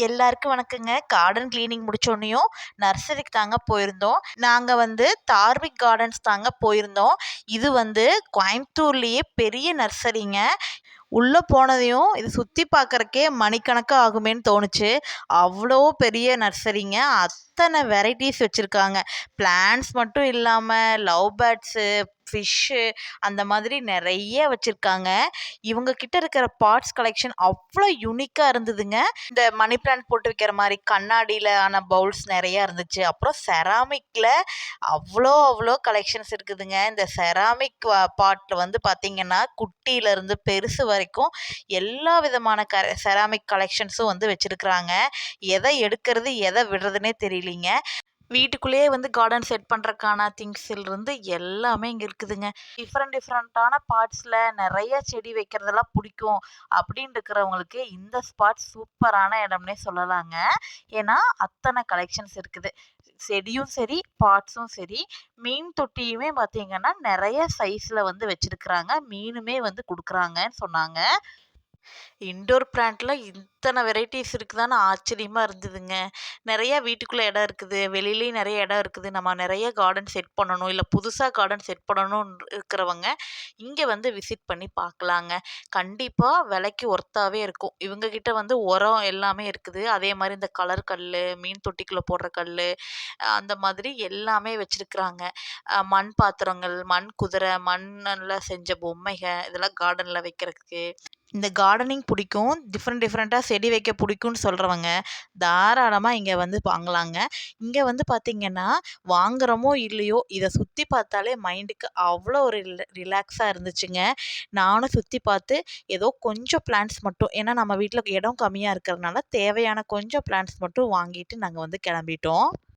எல்லாருக்கும் வணக்கங்க. Garden cleaning முடிச்சோனையும் நர்சரிக்கு தாங்க போயிருந்தோம். நாங்க தார்விக் கார்டன்ஸ் தாங்க போயிருந்தோம். இது கோயம்புத்தூர்லயே பெரிய நர்சரிங்க. உள்ள போனதையும் இது சுத்தி பார்க்கறக்கே மணிக்கணக்கா ஆகுமேன்னு தோணுச்சு. அவ்வளோ பெரிய நர்சரிங்க. அத்தனை வெரைட்டிஸ் வச்சிருக்காங்க. பிளான்ட்ஸ் மட்டும் இல்லாம லவ் பேர்ட்ஸு, ஃபிஷ்ஷு அந்த மாதிரி நெறைய வச்சிருக்காங்க. இவங்க கிட்ட இருக்கிற பாட்ஸ் கலெக்ஷன் அவ்வளோ யூனிக்கா இருந்ததுங்க. இந்த மணி பிளான்ட் போட்டு வைக்கிற மாரி கண்ணாடில ஆன பவுல்ஸ் நெறைய இருந்துச்சு. அப்புறம் செராமிக்ல அவ்வளோ கலெக்ஷன்ஸ் இருக்குதுங்க. இந்த செராமிக் பாட்ல பார்த்தீங்கன்னா, குட்டியிலருந்து பெருசு வரைக்கும் எல்லா விதமான செராமிக் கலெக்ஷன்ஸும் வச்சிருக்கிறாங்க. எத எடுக்கிறது, எத விடுறதுன்னே தெரியலீங்க. வீட்டுக்குள்ளேயே கார்டன் செட் பண்ணுறக்கான திங்ஸ்லேருந்து எல்லாமே இங்கே இருக்குதுங்க. டிஃப்ரெண்ட்டான பார்ட்ஸில் நிறைய செடி வைக்கிறதெல்லாம் பிடிக்கும் அப்படின்னு இருக்கிறவங்களுக்கு இந்த ஸ்பாட் சூப்பரான இடம்னே சொல்லலாங்க. ஏன்னா அத்தனை கலெக்ஷன்ஸ் இருக்குது. செடியும் சரி, பார்ட்ஸும் சரி, மீன் தொட்டியுமே பார்த்தீங்கன்னா நிறைய சைஸில் வச்சிருக்கிறாங்க. மீனுமே கொடுக்குறாங்கன்னு சொன்னாங்க. இன்டோர் பிளான்ட்ல இத்தனை வெரைட்டிஸ் இருக்குதான்னு ஆச்சரியமா இருந்ததுங்க. நிறைய வீட்டுக்குள்ள இடம் இருக்குது. வெளியிலயும் நிறைய இடம் இருக்குது. நம்ம நிறைய கார்டன் செட் பண்ணணும், இல்ல புதுசா கார்டன் செட் பண்ணணும்னு இருக்கிறவங்க இங்க விசிட் பண்ணி பார்க்கலாங்க. கண்டிப்பா விலைக்கு ஒர்த்தாவே இருக்கும். இவங்க கிட்ட உரம் எல்லாமே இருக்குது. அதே மாதிரி இந்த கலர் கல்லு, மீன் தொட்டிக்குள்ள போடுற கல்லு, அந்த மாதிரி எல்லாமே வச்சிருக்கிறாங்க. மண் பாத்திரங்கள், மண் குதிரை, மண்ணுல செஞ்ச பொம்மைக இதெல்லாம் கார்டன்ல வைக்கிறதுக்கு. இந்த கார்டனிங் பிடிக்கும், டிஃப்ரெண்ட்டா செடி வைக்க பிடிக்கும்னு சொல்றவங்க தாராளமா இங்க வாங்கலாங்க. இங்க பார்த்தீங்கன்னா, வாங்குறோமோ இல்லையோ இத சுத்தி பார்த்தாலே மைண்டுக்கு அவ்வளோ ஒரு ரிலாக்ஸா இருந்துச்சுங்க. நானும் சுத்தி பார்த்து ஏதோ கொஞ்சம் பிளான்ட்ஸ் மட்டும், ஏன்னா நம்ம வீட்ல இடம் கம்மியா இருக்கிறதுனால தேவையான கொஞ்சம் பிளான்ட்ஸ் மட்டும் வாங்கிட்டு நாங்க கிளம்பிட்டோம்.